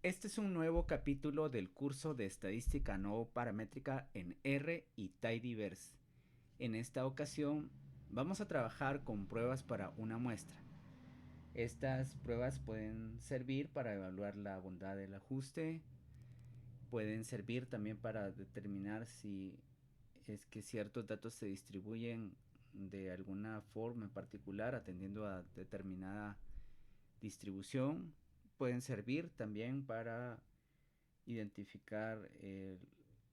Este es un nuevo capítulo del curso de Estadística no paramétrica en R y Tidyverse. En esta ocasión vamos a trabajar con pruebas para una muestra. Estas pruebas pueden servir para evaluar la bondad del ajuste, pueden servir también para determinar si es que ciertos datos se distribuyen de alguna forma en particular atendiendo a determinada distribución. Pueden servir también para identificar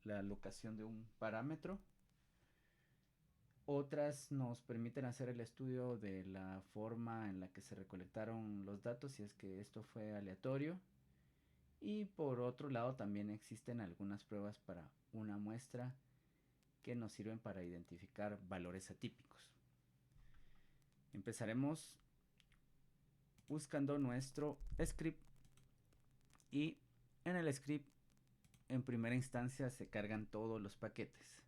la locación de un parámetro. Otras nos permiten hacer el estudio de la forma en la que se recolectaron los datos, si es que esto fue aleatorio. Y por otro lado también existen algunas pruebas para una muestra que nos sirven para identificar valores atípicos. Empezaremos buscando nuestro script y en el script en primera instancia se cargan todos los paquetes.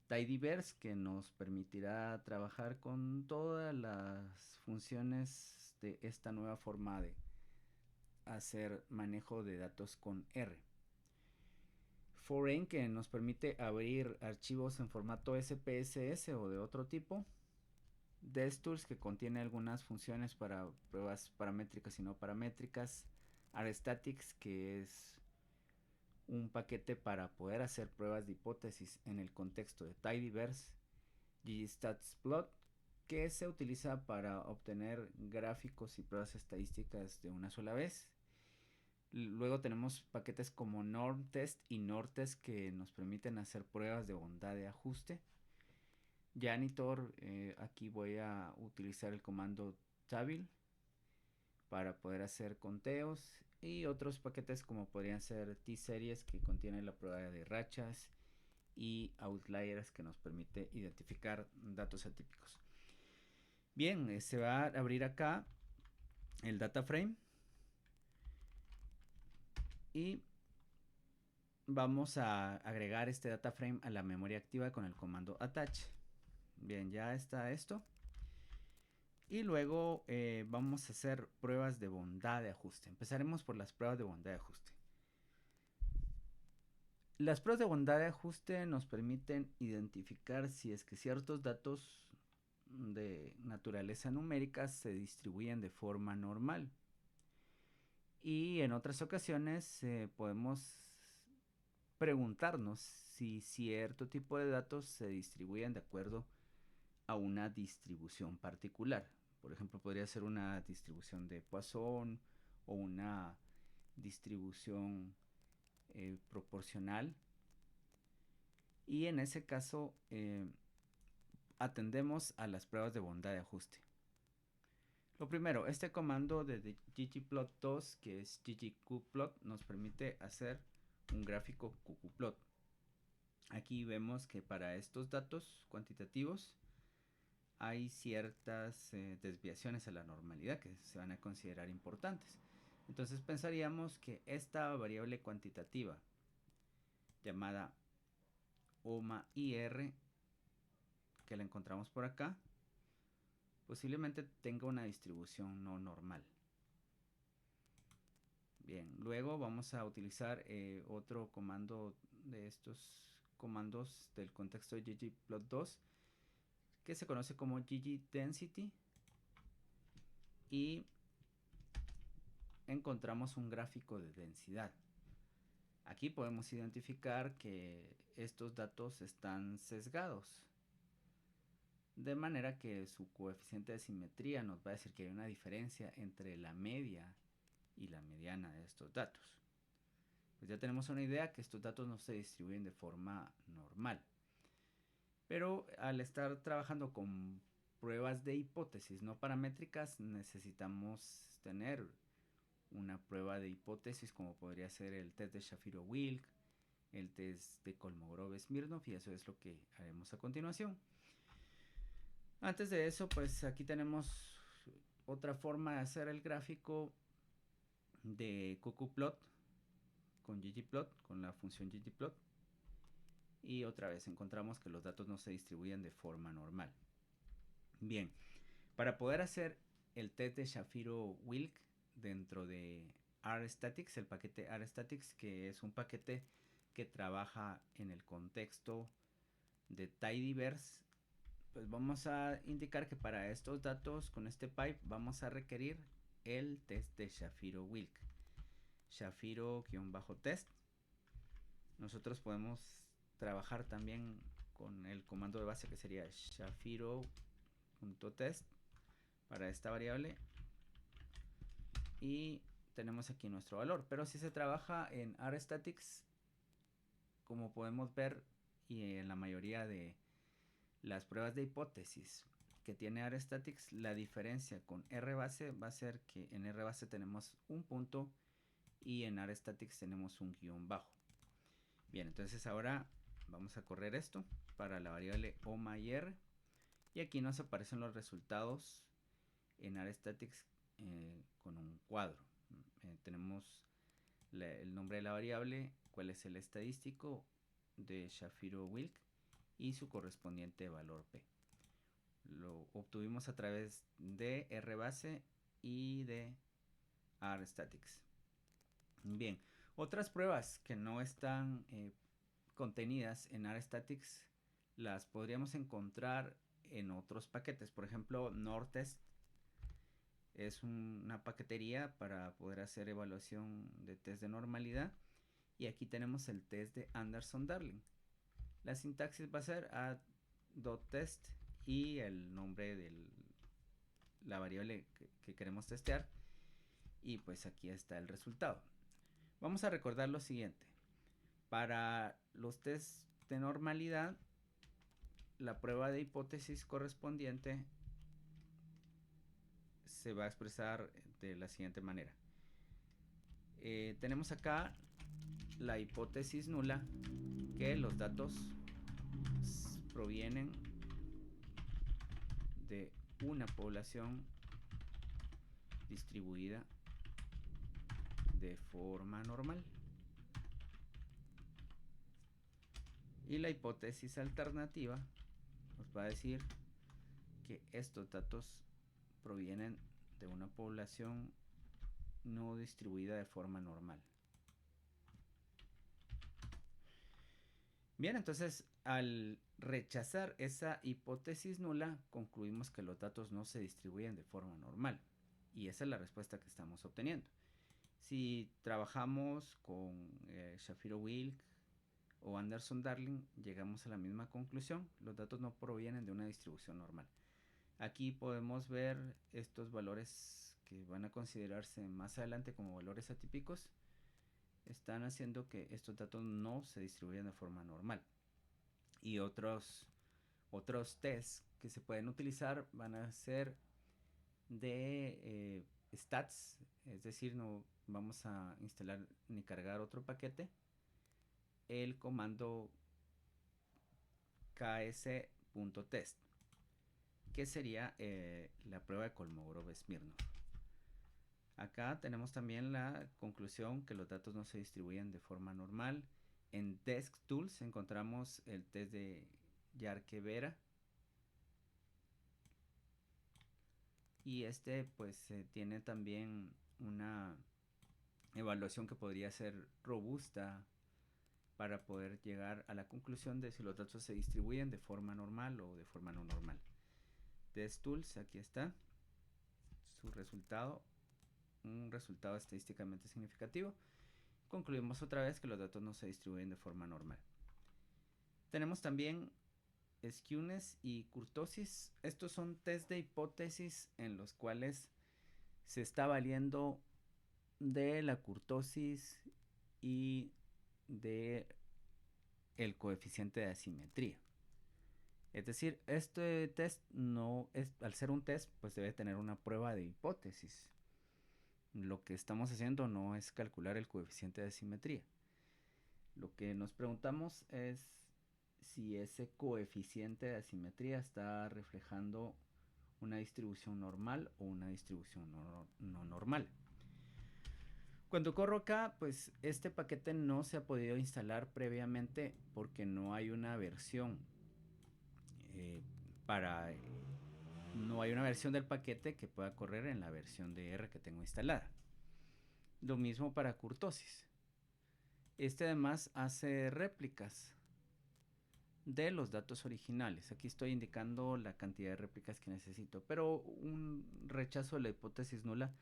Tidyverse, que nos permitirá trabajar con todas las funciones de esta nueva forma de hacer manejo de datos con R. Foreign, que nos permite abrir archivos en formato SPSS o de otro tipo. Destools, que contiene algunas funciones para pruebas paramétricas y no paramétricas. Rstatics, que es un paquete para poder hacer pruebas de hipótesis en el contexto de Tidyverse. ggstatsplot, que se utiliza para obtener gráficos y pruebas estadísticas de una sola vez. Luego tenemos paquetes como normtest y nortest que nos permiten hacer pruebas de bondad de ajuste. Janitor, aquí voy a utilizar el comando tabil para poder hacer conteos, y otros paquetes como podrían ser t-series, que contienen la prueba de rachas, y outliers, que nos permite identificar datos atípicos. Bien, se va a abrir acá el data frame y vamos a agregar este data frame a la memoria activa con el comando attach. Bien, ya está esto. Y luego vamos a hacer pruebas de bondad de ajuste. Empezaremos por las pruebas de bondad de ajuste. Las pruebas de bondad de ajuste nos permiten identificar si es que ciertos datos de naturaleza numérica se distribuyen de forma normal. Y en otras ocasiones podemos preguntarnos si cierto tipo de datos se distribuyen de acuerdo a una distribución particular. Por ejemplo, podría ser una distribución de Poisson o una distribución proporcional. Y en ese caso atendemos a las pruebas de bondad de ajuste. Lo primero, este comando de ggplot2, que es ggqplot, nos permite hacer un gráfico qqplot. Aquí vemos que para estos datos cuantitativos hay ciertas desviaciones a la normalidad que se van a considerar importantes. Entonces pensaríamos que esta variable cuantitativa llamada OMA-IR, que la encontramos por acá, posiblemente tenga una distribución no normal. Bien, luego vamos a utilizar otro comando de estos comandos del contexto de ggplot2, que se conoce como ggdensity, y encontramos un gráfico de densidad. Aquí podemos identificar que estos datos están sesgados, de manera que su coeficiente de simetría nos va a decir que hay una diferencia entre la media y la mediana de estos datos. Pues ya tenemos una idea que estos datos no se distribuyen de forma normal. Pero al estar trabajando con pruebas de hipótesis no paramétricas, necesitamos tener una prueba de hipótesis, como podría ser el test de Shapiro-Wilk, el test de Kolmogorov-Smirnov, y eso es lo que haremos a continuación. Antes de eso, pues aquí tenemos otra forma de hacer el gráfico de qqplot con ggplot, con la función ggplot, y otra vez encontramos que los datos no se distribuyen de forma normal. Bien, para poder hacer el test de Shapiro-Wilk dentro de rstatics, el paquete rstatics, que es un paquete que trabaja en el contexto de tidyverse. Pues vamos a indicar que para estos datos con este pipe vamos a requerir el test de Shapiro-Wilk. Shapiro-test. Nosotros podemos trabajar también con el comando de base que sería Shapiro.test para esta variable. Y tenemos aquí nuestro valor. Pero si se trabaja en rstatics, como podemos ver, y en la mayoría de las pruebas de hipótesis que tiene rstatics, la diferencia con rbase va a ser que en rbase tenemos un punto y en rstatics tenemos un guión bajo. Bien, entonces ahora vamos a correr esto para la variable o_r y aquí nos aparecen los resultados en rstatics con un cuadro. Tenemos el nombre de la variable, cuál es el estadístico de Shapiro-Wilk y su correspondiente valor P. Lo obtuvimos a través de rbase y de rstatics. Bien, otras pruebas que no están contenidas en rstatics las podríamos encontrar en otros paquetes. Por ejemplo, Nortest es una paquetería para poder hacer evaluación de test de normalidad. Y aquí tenemos el test de Anderson-Darling. La sintaxis va a ser add.test y el nombre de la variable que queremos testear. Y pues aquí está el resultado. Vamos a recordar lo siguiente. Para los tests de normalidad, la prueba de hipótesis correspondiente se va a expresar de la siguiente manera. Tenemos acá la hipótesis nula, que los datos provienen de una población distribuida de forma normal. Y la hipótesis alternativa nos va a decir que estos datos provienen de una población no distribuida de forma normal. Bien, entonces al rechazar esa hipótesis nula, concluimos que los datos no se distribuyen de forma normal. Y esa es la respuesta que estamos obteniendo. Si trabajamos con Shapiro-Wilk o Anderson-Darling, llegamos a la misma conclusión. Los datos no provienen de una distribución normal. Aquí podemos ver estos valores que van a considerarse más adelante como valores atípicos. Están haciendo que estos datos no se distribuyan de forma normal. Y otros tests que se pueden utilizar van a ser de stats, es decir, no vamos a instalar ni cargar otro paquete. El comando ks.test, que sería la prueba de Kolmogorov-Smirnov. Acá tenemos también la conclusión que los datos no se distribuyen de forma normal. En Desk Tools encontramos el test de Yarke-Vera. Y este pues tiene también una evaluación que podría ser robusta para poder llegar a la conclusión de si los datos se distribuyen de forma normal o de forma no normal. Desk Tools, aquí está su resultado, un resultado estadísticamente significativo. Concluimos otra vez que los datos no se distribuyen de forma normal. Tenemos también skewness y kurtosis. Estos son test de hipótesis en los cuales se está valiendo de la kurtosis y de el coeficiente de asimetría. Es decir, este test no es, al ser un test, pues debe tener una prueba de hipótesis. Lo que estamos haciendo no es calcular el coeficiente de asimetría. Lo que nos preguntamos es si ese coeficiente de asimetría está reflejando una distribución normal o una distribución no normal. Cuando corro acá, pues este paquete no se ha podido instalar previamente porque no hay una versión no hay una versión del paquete que pueda correr en la versión de R que tengo instalada. Lo mismo para kurtosis. Este además hace réplicas de los datos originales. Aquí estoy indicando la cantidad de réplicas que necesito, pero un rechazo de la hipótesis nula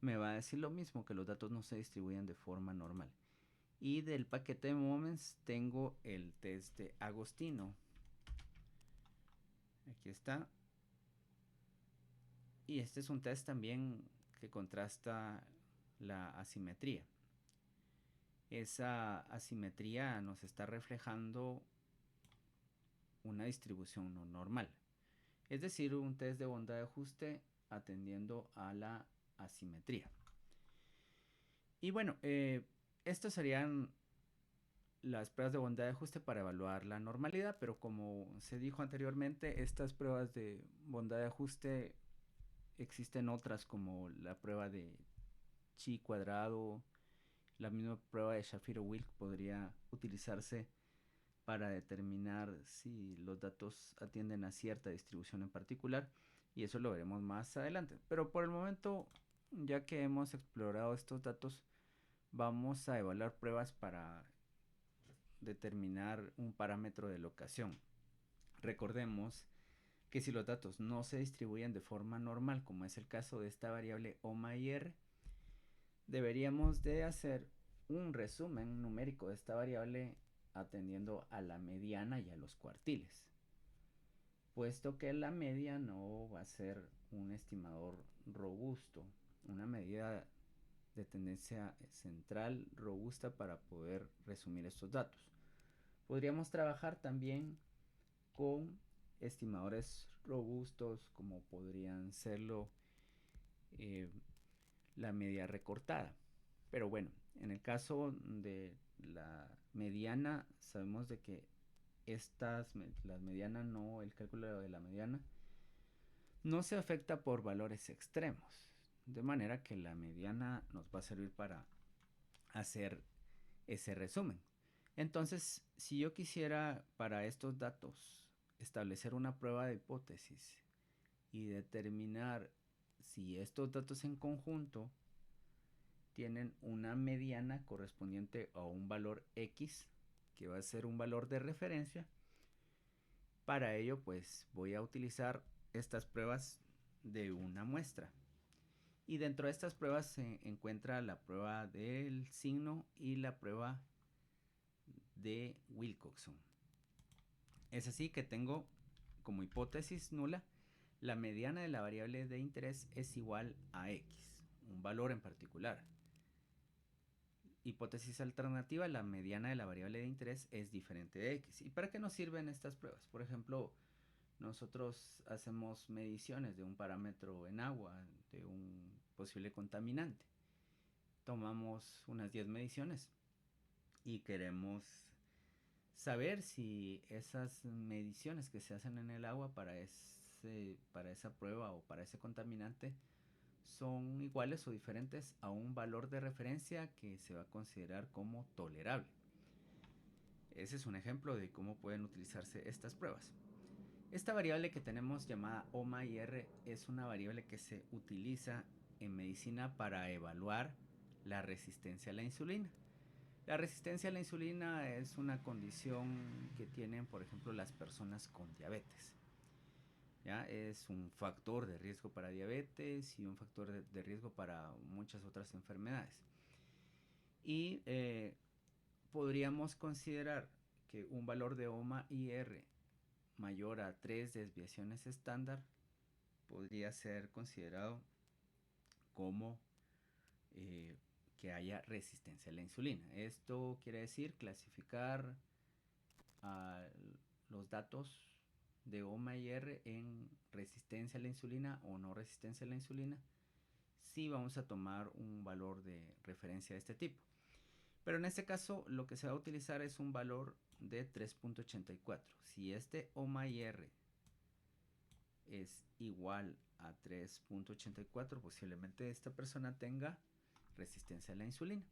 me va a decir lo mismo, que los datos no se distribuyen de forma normal. Y del paquete de moments tengo el test de Agostino. Aquí está. Y este es un test también que contrasta la asimetría. Esa asimetría nos está reflejando una distribución no normal. Es decir, un test de bondad de ajuste atendiendo a la asimetría. Y bueno, estas serían las pruebas de bondad de ajuste para evaluar la normalidad, pero como se dijo anteriormente, estas pruebas de bondad de ajuste existen otras como la prueba de chi cuadrado, la misma prueba de Shapiro-Wilk podría utilizarse para determinar si los datos atienden a cierta distribución en particular, y eso lo veremos más adelante. Pero por el momento, ya que hemos explorado estos datos, vamos a evaluar pruebas para determinar un parámetro de locación. Recordemos que si los datos no se distribuyen de forma normal, como es el caso de esta variable OMA y R, deberíamos de hacer un resumen numérico de esta variable atendiendo a la mediana y a los cuartiles, puesto que la media no va a ser un estimador robusto, una medida de tendencia central robusta para poder resumir estos datos. Podríamos trabajar también con estimadores robustos como podrían serlo la media recortada. Pero bueno, en el caso de la mediana, sabemos de que las medianas no, el cálculo de la mediana no se afecta por valores extremos, de manera que la mediana nos va a servir para hacer ese resumen. Entonces, si yo quisiera para estos datos establecer una prueba de hipótesis y determinar si estos datos en conjunto tienen una mediana correspondiente a un valor X, que va a ser un valor de referencia, para ello pues voy a utilizar estas pruebas de una muestra. Y dentro de estas pruebas se encuentra la prueba del signo y la prueba de Wilcoxon. Es así que tengo como hipótesis nula la mediana de la variable de interés es igual a X, un valor en particular. Hipótesis alternativa, la mediana de la variable de interés es diferente de X. ¿Y para qué nos sirven estas pruebas? Por ejemplo, nosotros hacemos mediciones de un parámetro en agua, de un posible contaminante. Tomamos unas 10 mediciones y queremos saber si esas mediciones que se hacen en el agua para esa prueba o para ese contaminante son iguales o diferentes a un valor de referencia que se va a considerar como tolerable. Ese es un ejemplo de cómo pueden utilizarse estas pruebas. Esta variable que tenemos llamada OMA y R es una variable que se utiliza en medicina para evaluar la resistencia a la insulina. La resistencia a la insulina es una condición que tienen, por ejemplo, las personas con diabetes. ¿Ya? Es un factor de riesgo para diabetes y un factor de riesgo para muchas otras enfermedades. Y podríamos considerar que un valor de OMA y R mayor a 3 desviaciones estándar podría ser considerado como que haya resistencia a la insulina. Esto quiere decir clasificar a los datos de OMA y R en resistencia a la insulina o no resistencia a la insulina si vamos a tomar un valor de referencia de este tipo. Pero en este caso lo que se va a utilizar es un valor de 3.84. Si este OMA y R es igual a 3.84, posiblemente esta persona tenga resistencia a la insulina.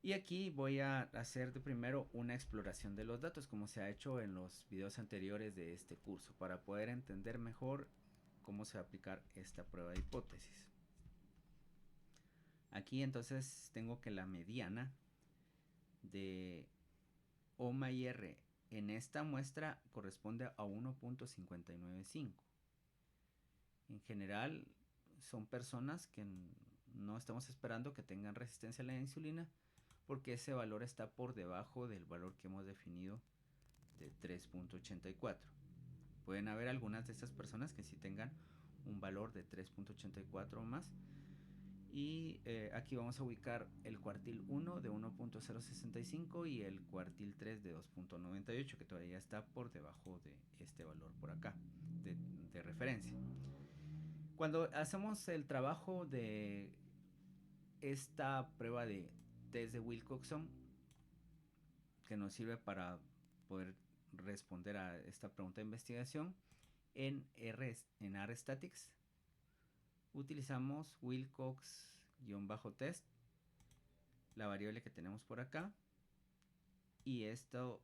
Y aquí voy a hacer de primero una exploración de los datos, como se ha hecho en los videos anteriores de este curso, para poder entender mejor cómo se va a aplicar esta prueba de hipótesis. Aquí entonces tengo que la mediana de Oma y R en esta muestra corresponde a 1.595. En general son personas que no estamos esperando que tengan resistencia a la insulina, porque ese valor está por debajo del valor que hemos definido de 3.84. Pueden haber algunas de estas personas que sí tengan un valor de 3.84 o más. Y aquí vamos a ubicar el cuartil 1 de 1.065 y el cuartil 3 de 2.98, que todavía está por debajo de este valor por acá de referencia. Cuando hacemos el trabajo de esta prueba de test de Wilcoxon, que nos sirve para poder responder a esta pregunta de investigación, en RStatics utilizamos Wilcox-test, la variable que tenemos por acá, y esto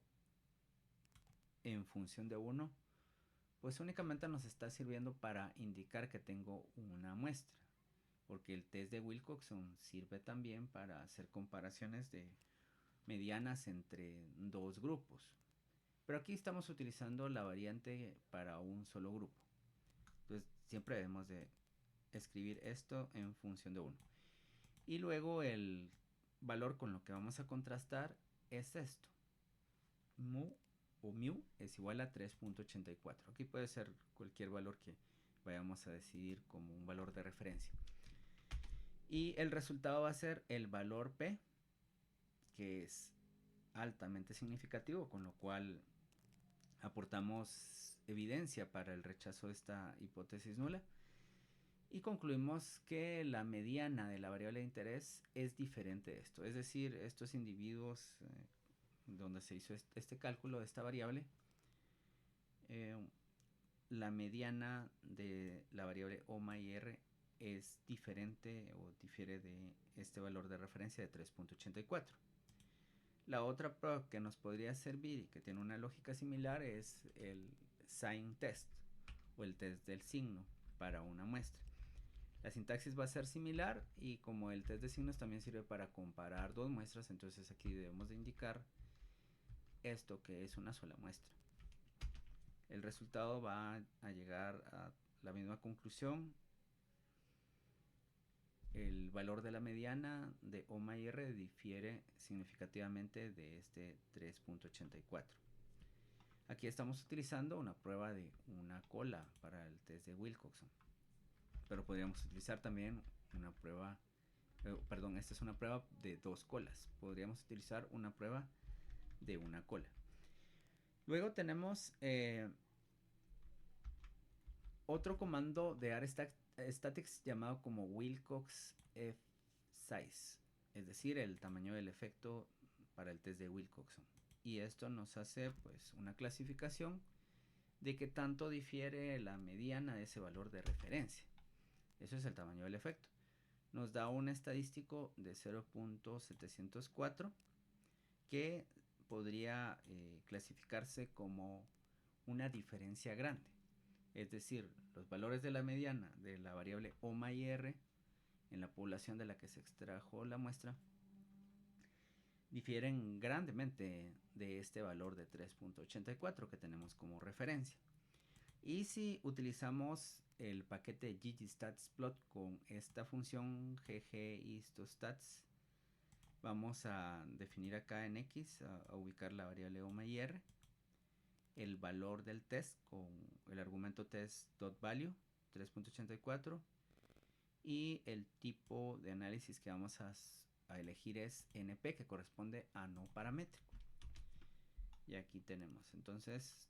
en función de 1, pues únicamente nos está sirviendo para indicar que tengo una muestra, porque el test de Wilcoxon sirve también para hacer comparaciones de medianas entre dos grupos, pero aquí estamos utilizando la variante para un solo grupo. Entonces siempre debemos de escribir esto en función de 1. Y luego el valor con lo que vamos a contrastar es esto. Mu o mu es igual a 3.84. Aquí puede ser cualquier valor que vayamos a decidir como un valor de referencia. Y el resultado va a ser el valor P, que es altamente significativo, con lo cual aportamos evidencia para el rechazo de esta hipótesis nula. Y concluimos que la mediana de la variable de interés es diferente de esto. Es decir, estos individuos donde se hizo este cálculo de esta variable, la mediana de la variable Oma y R es diferente o difiere de este valor de referencia de 3.84. La otra prueba que nos podría servir y que tiene una lógica similar es el sign test o el test del signo para una muestra. La sintaxis va a ser similar y como el test de signos también sirve para comparar dos muestras, entonces aquí debemos de indicar esto que es una sola muestra. El resultado va a llegar a la misma conclusión. El valor de la mediana de Oma y R difiere significativamente de este 3.84. Aquí estamos utilizando una prueba de una cola para el test de Wilcoxon, pero podríamos utilizar también una prueba, esta es una prueba de dos colas, podríamos utilizar una prueba de una cola. Luego tenemos otro comando de RStatics llamado como Wilcox F size, es decir, el tamaño del efecto para el test de Wilcoxon. Y esto nos hace pues una clasificación de qué tanto difiere la mediana de ese valor de referencia. Eso es el tamaño del efecto. Nos da un estadístico de 0.704 que podría clasificarse como una diferencia grande. Es decir, los valores de la mediana de la variable Oma y R en la población de la que se extrajo la muestra difieren grandemente de este valor de 3.84 que tenemos como referencia. Y si utilizamos el paquete ggstatsplot con esta función gghistostats, vamos a definir acá en X, a ubicar la variable Oma y R, el valor del test con el argumento test.value 3.84 y el tipo de análisis que vamos a elegir es NP, que corresponde a no paramétrico. Y aquí tenemos, entonces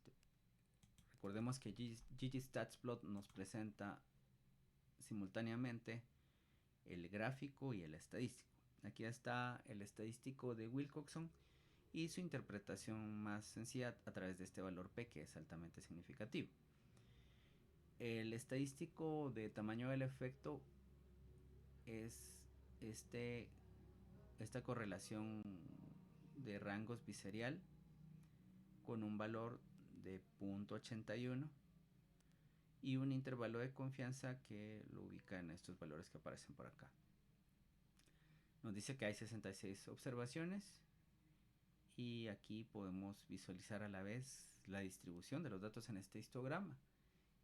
recordemos que ggstatsplot nos presenta simultáneamente el gráfico y el estadístico. Aquí está el estadístico de Wilcoxon y su interpretación más sencilla a través de este valor P, que es altamente significativo. El estadístico de tamaño del efecto es esta correlación de rangos biserial con un valor de 0.81 y un intervalo de confianza que lo ubica en estos valores que aparecen por acá. Nos dice que hay 66 observaciones y aquí podemos visualizar a la vez la distribución de los datos en este histograma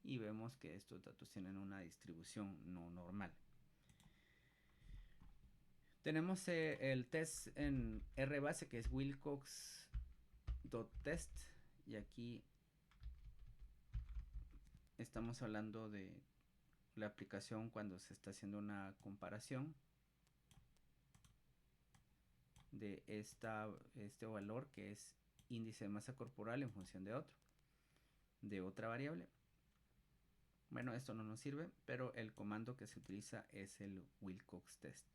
y vemos que estos datos tienen una distribución no normal. Tenemos el test en RBase que es Wilcox.test y aquí estamos hablando de la aplicación cuando se está haciendo una comparación de este valor que es índice de masa corporal en función de otra variable. Bueno, esto no nos sirve, pero el comando que se utiliza es el Wilcox test.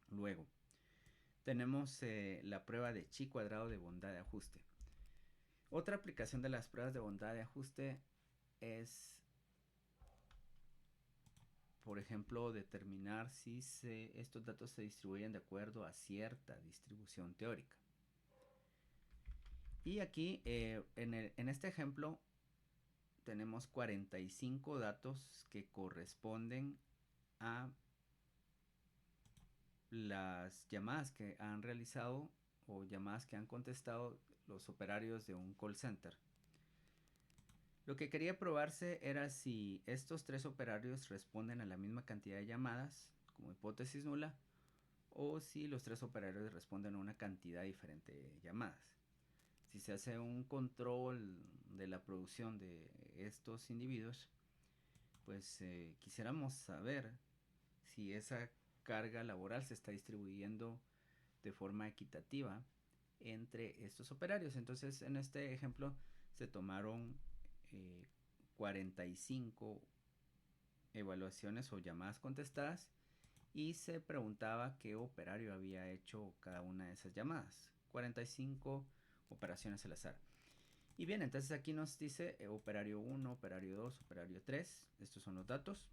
Luego, tenemos la prueba de chi cuadrado de bondad de ajuste. Otra aplicación de las pruebas de bondad de ajuste es, por ejemplo, determinar si estos datos se distribuyen de acuerdo a cierta distribución teórica. Y aquí, en este ejemplo, tenemos 45 datos que corresponden a las llamadas que han realizado o llamadas que han contestado los operarios de un call center. Lo que quería probarse era si estos tres operarios responden a la misma cantidad de llamadas como hipótesis nula o si los tres operarios responden a una cantidad diferente de llamadas. Si se hace un control de la producción de estos individuos, pues quisiéramos saber si esa carga laboral se está distribuyendo de forma equitativa entre estos operarios. Entonces, en este ejemplo se tomaron 45 evaluaciones o llamadas contestadas y se preguntaba qué operario había hecho cada una de esas llamadas. 45 operaciones al azar. Y bien, entonces aquí nos dice operario 1, operario 2, operario 3. Estos son los datos.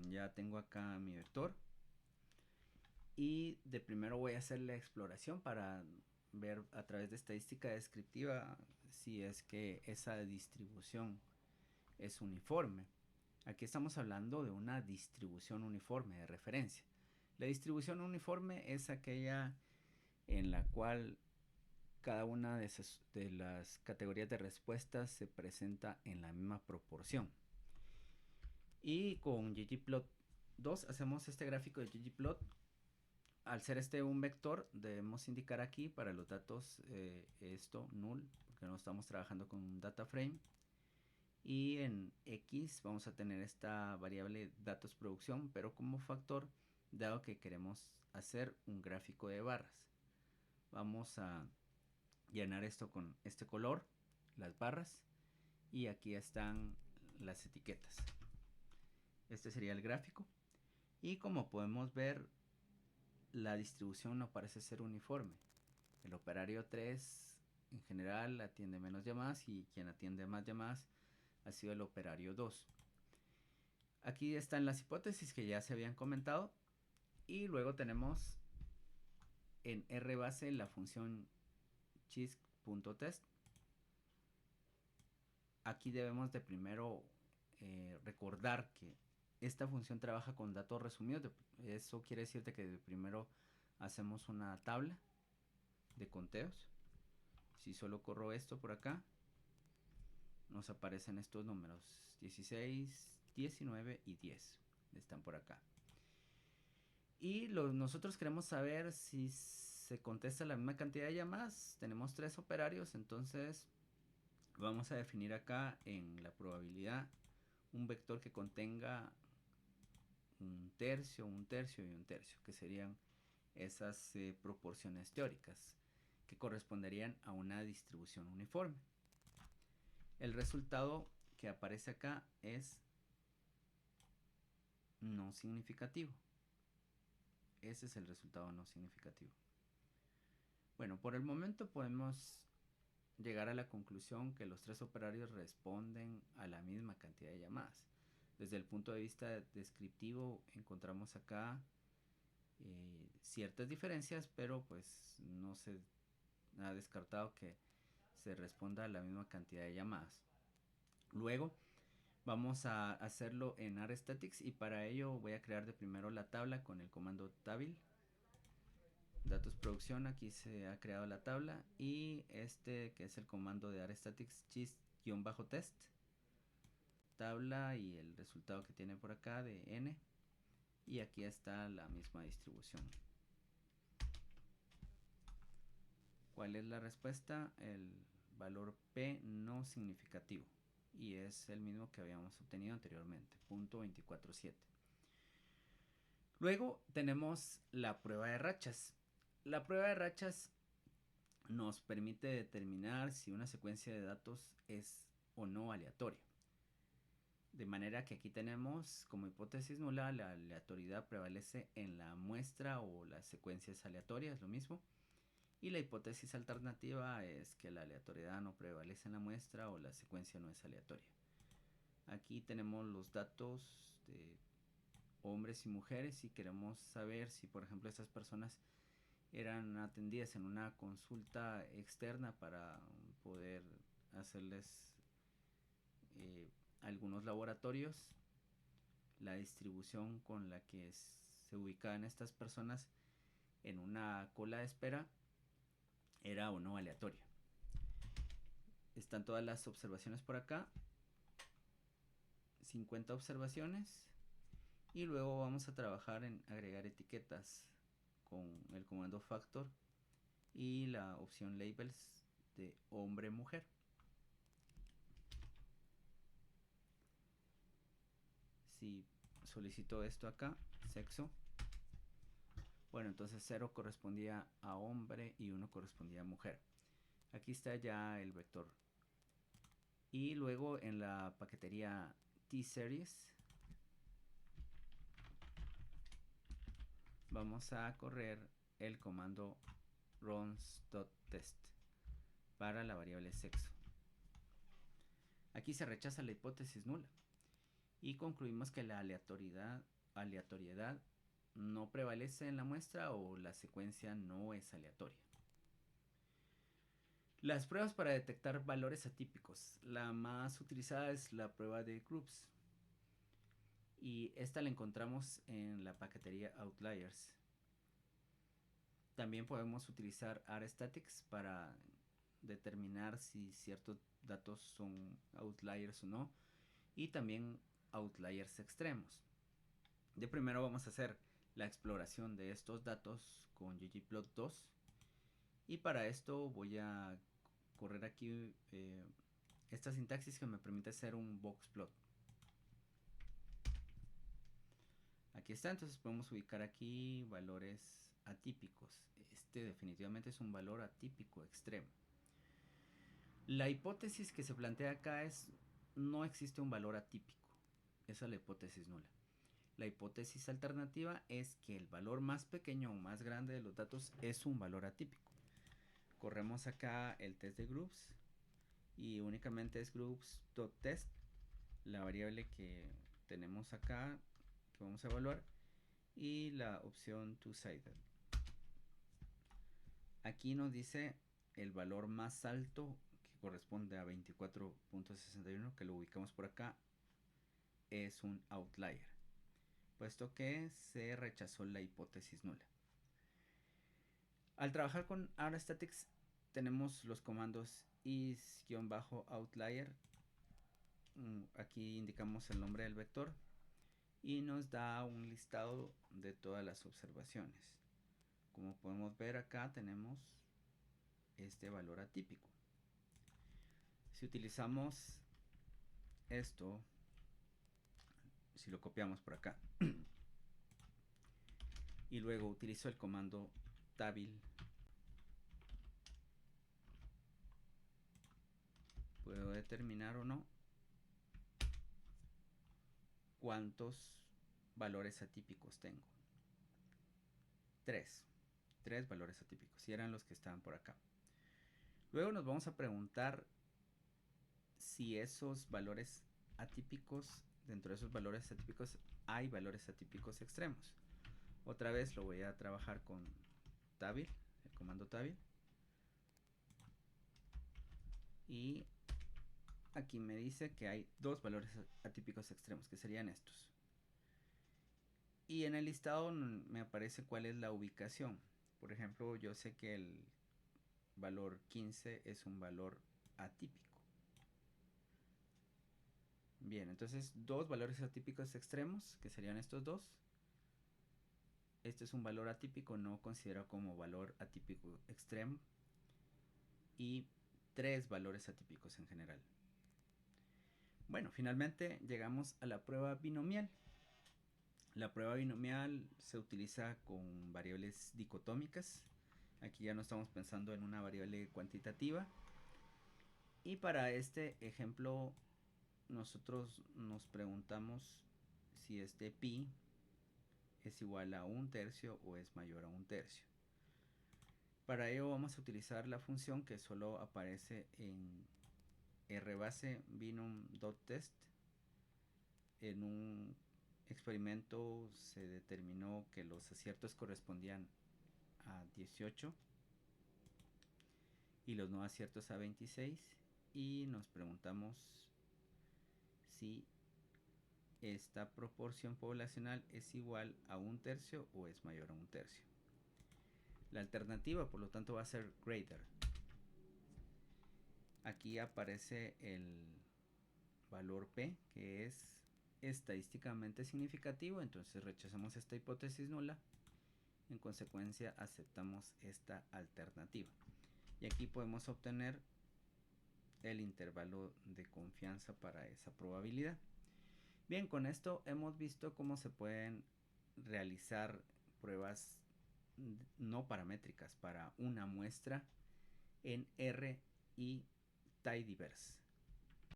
Ya tengo acá mi vector. Y de primero voy a hacer la exploración para ver a través de estadística descriptiva si es que esa distribución es uniforme. Aquí estamos hablando de una distribución uniforme de referencia. La distribución uniforme es aquella en la cual cada una de las categorías de respuestas se presenta en la misma proporción. Y con ggplot2 hacemos este gráfico de ggplot. Al ser este un vector, debemos indicar aquí para los datos esto null, porque no estamos trabajando con un data frame. Y en X vamos a tener esta variable datos producción, pero como factor, dado que queremos hacer un gráfico de barras. Vamos a llenar esto con este color, las barras, y aquí están las etiquetas. Este sería el gráfico. Y como podemos ver, la distribución no parece ser uniforme. El operario 3 en general atiende menos llamadas y quien atiende más llamadas ha sido el operario 2. Aquí están las hipótesis que ya se habían comentado y luego tenemos en RBase la función chis.test. Aquí debemos de primero recordar que esta función trabaja con datos resumidos. Eso quiere decir que de primero hacemos una tabla de conteos. Si solo corro esto por acá, nos aparecen estos números 16, 19 y 10. Están por acá. Y nosotros queremos saber si se contesta la misma cantidad de llamadas. Tenemos tres operarios, entonces vamos a definir acá en la probabilidad un vector que contenga un tercio, un tercio y un tercio, que serían esas proporciones teóricas que corresponderían a una distribución uniforme. El resultado que aparece acá es no significativo. Ese es el resultado no significativo. Bueno, por el momento podemos llegar a la conclusión que los tres operarios responden a la misma cantidad de llamadas. Desde el punto de vista descriptivo encontramos acá ciertas diferencias, pero pues no se ha descartado que se responda a la misma cantidad de llamadas. Luego Vamos a hacerlo en RStatics y para ello voy a crear de primero la tabla con el comando tabil. Datos producción, aquí se ha creado la tabla y este que es el comando de RStatics gist-test tabla y el resultado que tiene por acá de n, y aquí está la misma distribución. ¿Cuál es la respuesta? El valor p no significativo, y es el mismo que habíamos obtenido anteriormente, 0.247. Luego tenemos la prueba de rachas. La prueba de rachas nos permite determinar si una secuencia de datos es o no aleatoria. De manera que aquí tenemos como hipótesis nula la aleatoriedad prevalece en la muestra o las secuencias aleatorias, lo mismo. Y la hipótesis alternativa es que la aleatoriedad no prevalece en la muestra o la secuencia no es aleatoria. Aquí tenemos los datos de hombres y mujeres y queremos saber si, por ejemplo, estas personas eran atendidas en una consulta externa para poder hacerles algunos laboratorios. La distribución con la que se ubicaban estas personas en una cola de espera era o no aleatoria. Están todas las observaciones por acá, 50 observaciones, y luego vamos a trabajar en agregar etiquetas con el comando factor y la opción labels de hombre-mujer. Si solicito esto acá, sexo, bueno, entonces 0 correspondía a hombre y 1 correspondía a mujer. Aquí está ya el vector. Y luego en la paquetería T-Series vamos a correr el comando runs.test para la variable sexo. Aquí se rechaza la hipótesis nula y concluimos que la aleatoriedad no prevalece en la muestra o la secuencia no es aleatoria. Las pruebas para detectar valores atípicos. La más utilizada es la prueba de groups, y esta la encontramos en la paquetería outliers. También podemos utilizar RStatics para determinar si ciertos datos son outliers o no, y también outliers extremos. De primero vamos a hacer la exploración de estos datos con ggplot2, y para esto voy a correr aquí esta sintaxis que me permite hacer un boxplot. Aquí está, entonces podemos ubicar aquí valores atípicos. Este definitivamente es un valor atípico extremo. La hipótesis que se plantea acá es: no existe un valor atípico. Esa es la hipótesis nula. La hipótesis alternativa es que el valor más pequeño o más grande de los datos es un valor atípico. Corremos acá el test de groups y únicamente es groups.test, la variable que tenemos acá que vamos a evaluar, y la opción two-sided. Aquí nos dice el valor más alto, que corresponde a 24.61, que lo ubicamos por acá, es un outlier, puesto que se rechazó la hipótesis nula. Al trabajar con RStatics tenemos los comandos is-outlier. Aquí indicamos el nombre del vector y nos da un listado de todas las observaciones. Como podemos ver acá tenemos este valor atípico. Si utilizamos esto, si lo copiamos por acá y luego utilizo el comando tabil, puedo determinar o no cuántos valores atípicos tengo. 3 valores atípicos, y eran los que estaban por acá. Luego nos vamos a preguntar si esos valores atípicos, dentro de esos valores atípicos hay valores atípicos extremos. Otra vez lo voy a trabajar con tabil, el comando tabil, y aquí me dice que hay dos valores atípicos extremos, que serían estos. Y en el listado me aparece cuál es la ubicación. Por ejemplo, yo sé que el valor 15 es un valor atípico. Bien, entonces dos valores atípicos extremos, que serían estos dos. Este es un valor atípico, no considerado como valor atípico extremo. Y tres valores atípicos en general. Bueno, finalmente llegamos a la prueba binomial. La prueba binomial se utiliza con variables dicotómicas. Aquí ya no estamos pensando en una variable cuantitativa. Y para este ejemplo nosotros nos preguntamos si este pi es igual a 1/3 o es mayor a 1/3. Para ello vamos a utilizar la función que solo aparece en rbase binom.test. En un experimento se determinó que los aciertos correspondían a 18 y los no aciertos a 26, y nos preguntamos si esta proporción poblacional es igual a 1/3 o es mayor a 1/3. La alternativa, por lo tanto, va a ser greater. Aquí aparece el valor P, que es estadísticamente significativo, entonces rechazamos esta hipótesis nula. En consecuencia, aceptamos esta alternativa. Y aquí podemos obtener el intervalo de confianza para esa probabilidad. Bien, con esto hemos visto cómo se pueden realizar pruebas no paramétricas para una muestra en R y tidyverse.